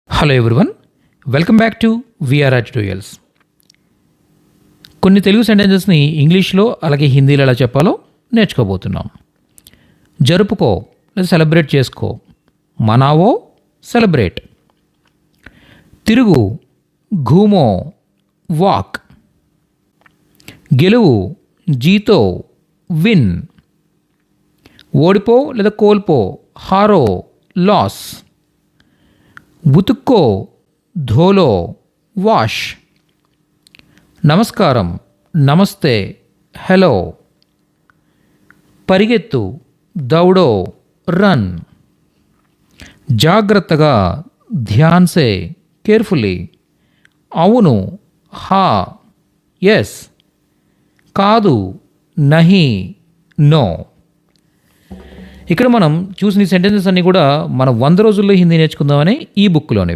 Hello everyone, welcome back to VRR tutorials. కొన్ని తెలుగు సెంటెన్సెస్ని ఇంగ్లీష్లో అలాగే హిందీలో ఎలా చెప్పాలో నేర్చుకోబోతున్నాం. జరుపుకో లేదా సెలబ్రేట్ చేసుకో, మనావో సెలబ్రేట్. తిరుగు ఘూమో వాక్. గెలువు జీతో విన్. ఓడిపో లేదా కోల్పో హారో లాస్. ఉతుక్కో ధోలో వాష్. నమస్కారం నమస్తే హలో. పరిగెత్తు దౌడో రన్. జాగ్రత్తగా ధ్యాన్ సే కేర్ఫుల్లీ. అవును హా ఎస్. కాదు నహీ నో. ఇక్కడ మనం చూసిన ఈ సెంటెన్సెస్ అన్నీ కూడా మనం 100 రోజుల్లో హిందీ నేర్చుకుందామని ఈ బుక్లోనే.